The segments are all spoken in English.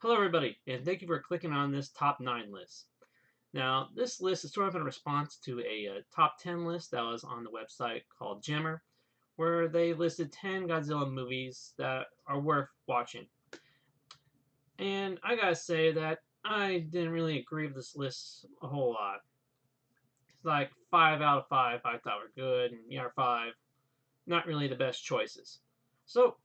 Hello, everybody, and thank you for clicking on this top 9 list. Now, this list is sort of in response to a top 10 list that was on the website called Gemr, where they listed 10 Godzilla movies that are worth watching. And I gotta say that I didn't really agree with this list a whole lot. It's like 5 out of 5 I thought were good, and the other 5, not really the best choices. So,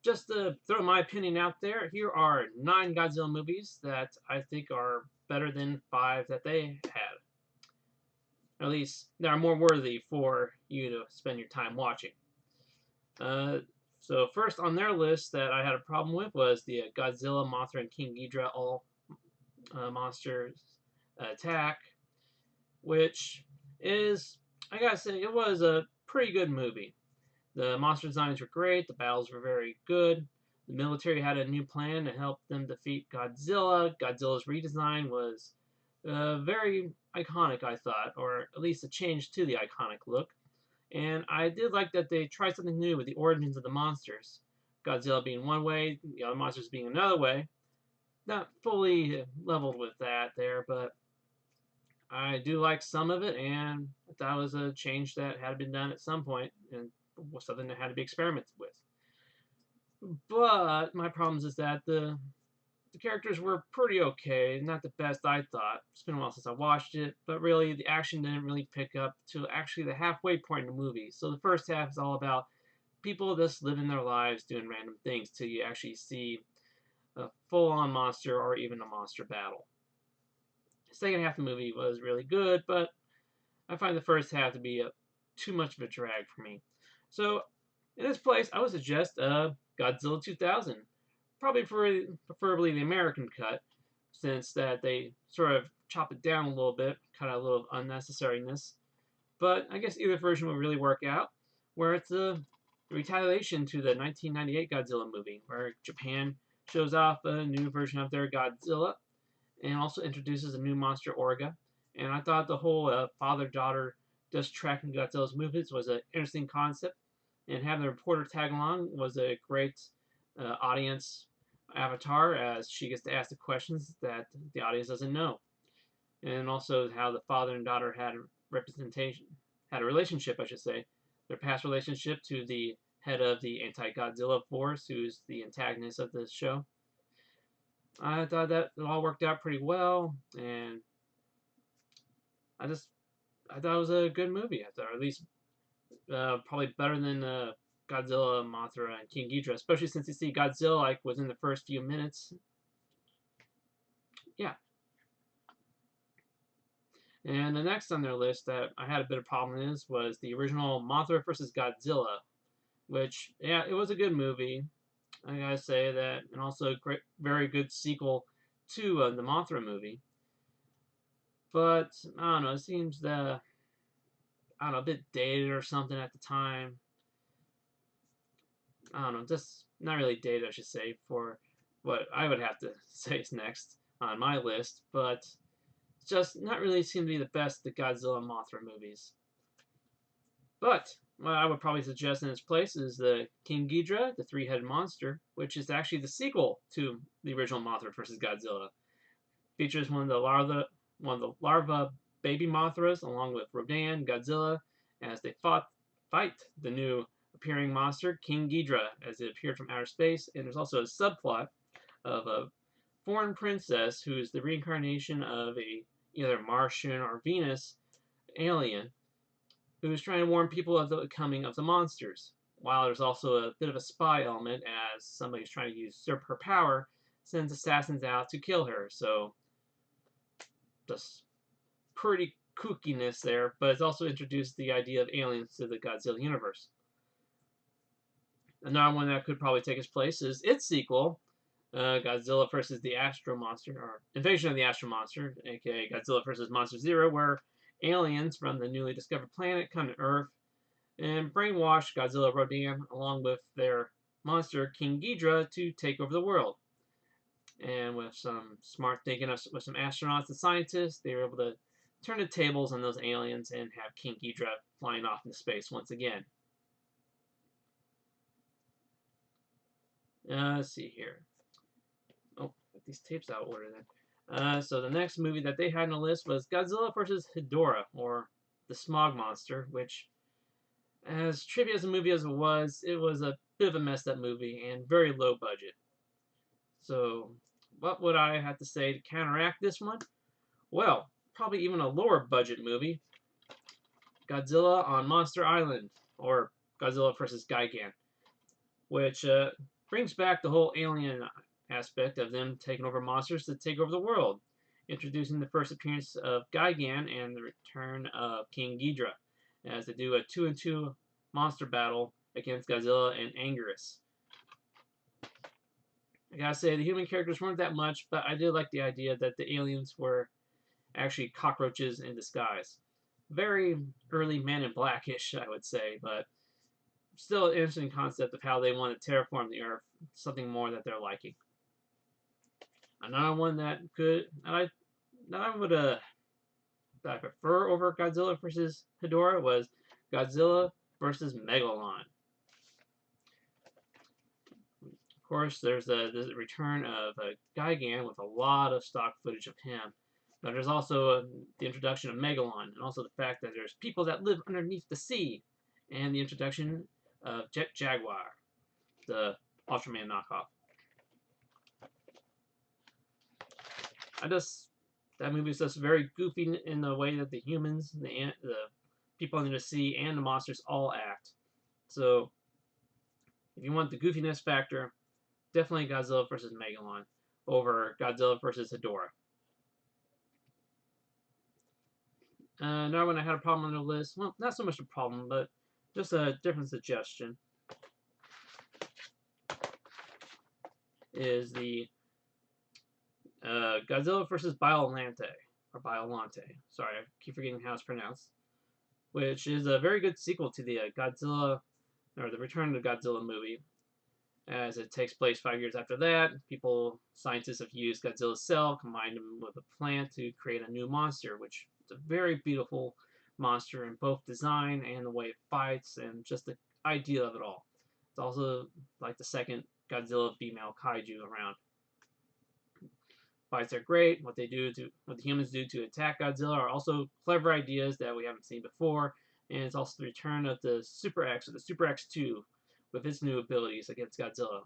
just to throw my opinion out there, here are 9 Godzilla movies that I think are better than 5 that they had. At least, they are more worthy for you to spend your time watching. Uh, so first on their list that I had a problem with was the Godzilla, Mothra, and King Ghidorah all monsters attack, which is, I gotta say, it was a pretty good movie. The monster designs were great, the battles were very good. The military had a new plan to help them defeat Godzilla. Godzilla's redesign was very iconic, I thought, or at least a change to the iconic look. And I did like that they tried something new with the origins of the monsters. Godzilla being one way, the other monsters being another way. Not fully leveled with that there, but I do like some of it, and that was a change that had been done at some point, and was something that had to be experimented with. But my problems is that the characters were pretty okay, not the best I thought. It's been a while since I watched it, but really the action didn't really pick up to actually the halfway point in the movie. So the first half is all about people just living their lives doing random things till you actually see a full-on monster or even a monster battle. The second half of the movie was really good, but I find the first half to be too much of a drag for me. So in this place, I would suggest Godzilla 2000. Probably preferably the American cut, since that they sort of chop it down a little bit, cut out a little unnecessariness. But I guess either version would really work out, where it's a retaliation to the 1998 Godzilla movie, where Japan shows off a new version of their Godzilla and also introduces a new monster, Orga. And I thought the whole father-daughter just tracking Godzilla's movements was an interesting concept, and having the reporter tag along was a great audience avatar, as she gets to ask the questions that the audience doesn't know. And also how the father and daughter had a representation, had a relationship, I should say, their past relationship to the head of the anti-Godzilla force, who's the antagonist of the show. I thought that it all worked out pretty well, and I just I thought it was a good movie. I thought, or at least probably better than Godzilla, Mothra, and King Ghidorah, especially since you see Godzilla like within the first few minutes. Yeah. And the next on their list that I had a bit of problem is was the original Mothra versus Godzilla, which, yeah, it was a good movie. I gotta say that, and also a great, very good sequel to the Mothra movie. But I don't know, it seems I don't know, a bit dated or something at the time. I don't know, just not really dated, I should say, for what I would have to say is next on my list. But just not really seem to be the best of the Godzilla and Mothra movies. But what I would probably suggest in its place is the King Ghidorah, the three-headed monster, which is actually the sequel to the original Mothra vs. Godzilla. Features one of the larva baby Mothras, along with Rodan, Godzilla, as they fight the new appearing monster, King Ghidorah, as it appeared from outer space. And there's also a subplot of a foreign princess who is the reincarnation of a either Martian or Venus alien who's trying to warn people of the coming of the monsters. While there's also a bit of a spy element, as somebody's trying to usurp her power, sends assassins out to kill her. So, just pretty kookiness there, but it's also introduced the idea of aliens to the Godzilla universe. Another one that could probably take its place is its sequel, Godzilla vs. the Astro Monster, or Invasion of the Astro Monster, aka Godzilla vs. Monster Zero, where aliens from the newly discovered planet come to Earth and brainwash Godzilla Rodan along with their monster King Ghidorah to take over the world. And with some smart thinking with some astronauts and scientists, they were able to turn the tables on those aliens and have King Ghidorah flying off into space once again. Let's see here. Oh, these tapes out of order then. So the next movie that they had on the list was Godzilla vs. Ghidorah, or the Smog Monster, which, as trivial as a movie as it was a bit of a messed up movie and very low budget. So, what would I have to say to counteract this one? Well, probably even a lower budget movie, Godzilla on Monster Island, or Godzilla vs. Gigan, which brings back the whole alien aspect of them taking over monsters to take over the world, introducing the first appearance of Gigan and the return of King Ghidorah, as they do a 2-on-2 monster battle against Godzilla and Anguirus. I gotta say, the human characters weren't that much, but I did like the idea that the aliens were actually cockroaches in disguise. Very early Man in Blackish, I would say, but still an interesting concept of how they want to terraform the Earth, something more that they're liking. Another one that I prefer over Godzilla vs. Ghidorah was Godzilla vs. Megalon. Of course, there's the return of Gigan with a lot of stock footage of him. But there's also the introduction of Megalon, and also the fact that there's people that live underneath the sea, and the introduction of Jet Jaguar, the Ultraman knockoff. That movie is just very goofy in the way that the humans, the people under the sea, and the monsters all act. So, if you want the goofiness factor, definitely Godzilla vs. Megalon over Godzilla vs. Ghidorah. Another one I had a problem on the list, well, not so much a problem, but just a different suggestion, is the Godzilla vs. Biollante, or Biollante. Sorry, I keep forgetting how it's pronounced. Which is a very good sequel to the Godzilla, or the Return of the Godzilla movie, as it takes place 5 years after that. Scientists have used Godzilla's cell, combined them with a plant to create a new monster, which is a very beautiful monster in both design and the way it fights, and just the idea of it all. It's also like the second Godzilla female kaiju around. Fights are great. What the humans do to attack Godzilla are also clever ideas that we haven't seen before, and it's also the return of the Super X, or the Super X2, with its new abilities against Godzilla.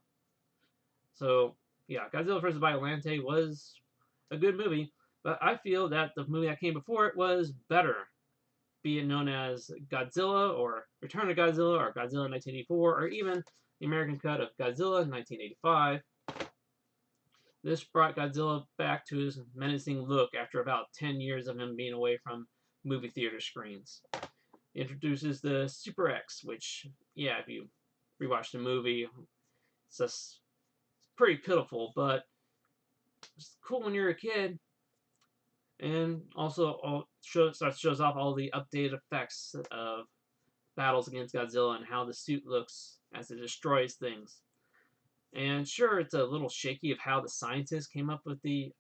So, yeah, Godzilla vs. Biollante was a good movie, but I feel that the movie that came before it was better, be it known as Godzilla, or Return of Godzilla, or Godzilla 1984, or even the American cut of Godzilla 1985. This brought Godzilla back to his menacing look after about 10 years of him being away from movie theater screens. It introduces the Super X, which, yeah, if you rewatch the movie, it's pretty pitiful, but it's cool when you're a kid. And also shows off all the updated effects of battles against Godzilla and how the suit looks as it destroys things. And sure, it's a little shaky of how the scientists came up with the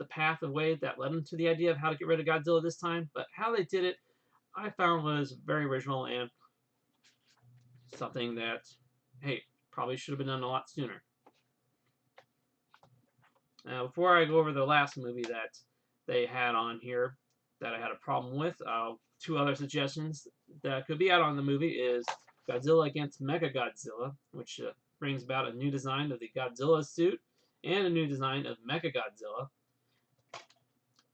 path of way that led them to the idea of how to get rid of Godzilla this time, but how they did it, I found was very original and something that, hey, probably should have been done a lot sooner. Before I go over the last movie that they had on here that I had a problem with, 2 other suggestions that could be out on the movie is Godzilla against Mechagodzilla, which brings about a new design of the Godzilla suit and a new design of Mechagodzilla.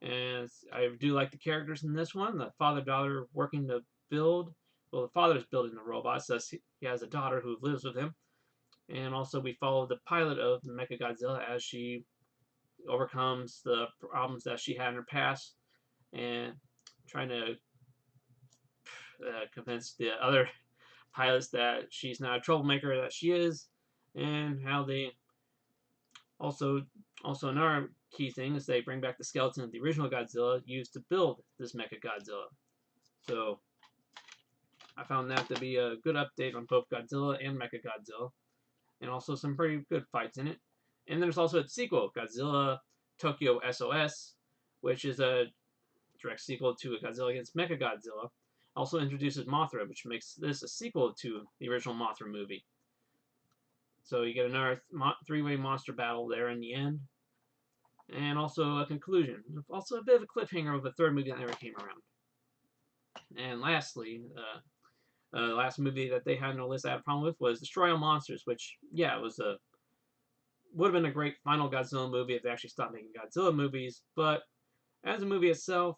And I do like the characters in this one. The father-daughter working to build. Well, the father's building the robot, so he has a daughter who lives with him. And also we follow the pilot of Mechagodzilla as she overcomes the problems that she had in her past and trying to convince the other pilots that she's not a troublemaker that she is, and how they also another key thing is they bring back the skeleton of the original Godzilla used to build this Mechagodzilla. So I found that to be a good update on both Godzilla and Mechagodzilla, and also some pretty good fights in it. And there's also its sequel, Godzilla Tokyo SOS, which is a direct sequel to Godzilla against Mechagodzilla. Also introduces Mothra, which makes this a sequel to the original Mothra movie. So you get another three-way monster battle there in the end. And also a conclusion. Also a bit of a cliffhanger of a third movie that never came around. And lastly, the last movie that they had on the list I had a problem with was Destroy All Monsters, which, yeah, it was would have been a great final Godzilla movie if they actually stopped making Godzilla movies. But as a movie itself,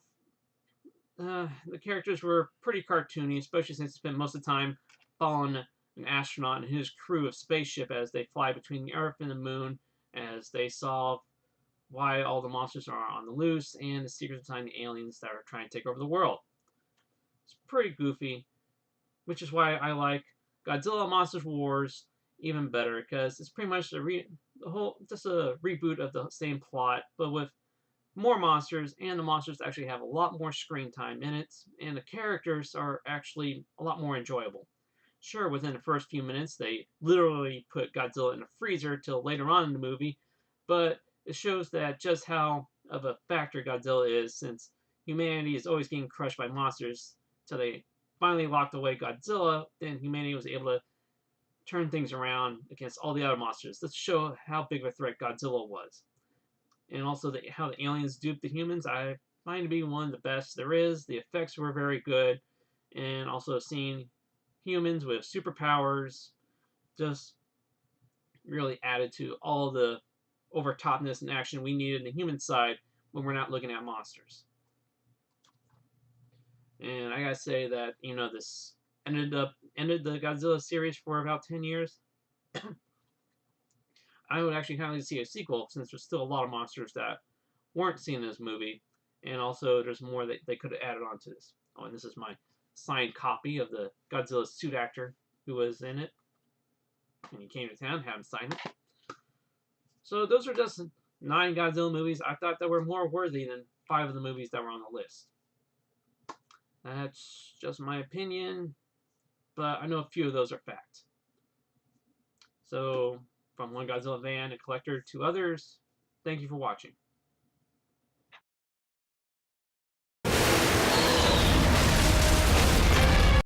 the characters were pretty cartoony, especially since they spent most of the time following an astronaut and his crew of spaceship as they fly between the Earth and the Moon, as they solve why all the monsters are on the loose and the secrets behind the aliens that are trying to take over the world. It's pretty goofy, which is why I like Godzilla Monsters Wars even better, because it's pretty much just a reboot of the same plot, but with more monsters, and the monsters actually have a lot more screen time in it, and the characters are actually a lot more enjoyable. Sure, within the first few minutes, they literally put Godzilla in a freezer till later on in the movie, but it shows that just how of a factor Godzilla is, since humanity is always getting crushed by monsters till they finally locked away Godzilla. Then humanity was able to turn things around against all the other monsters. Let's show how big of a threat Godzilla was. And also how the aliens duped the humans, I find to be one of the best there is. The effects were very good, and also seeing humans with superpowers just really added to all the overtopness and action we needed on the human side when we're not looking at monsters. And I gotta say that, this ended the Godzilla series for about 10 years. I would actually kind of like to see a sequel, since there's still a lot of monsters that weren't seen in this movie, and also there's more that they could have added on to this. Oh, and this is my signed copy of the Godzilla suit actor who was in it. When he came to town, had him sign it. So those are just 9 Godzilla movies I thought that were more worthy than 5 of the movies that were on the list. That's just my opinion, but I know a few of those are fact. So, from one Godzilla fan and collector to others, thank you for watching.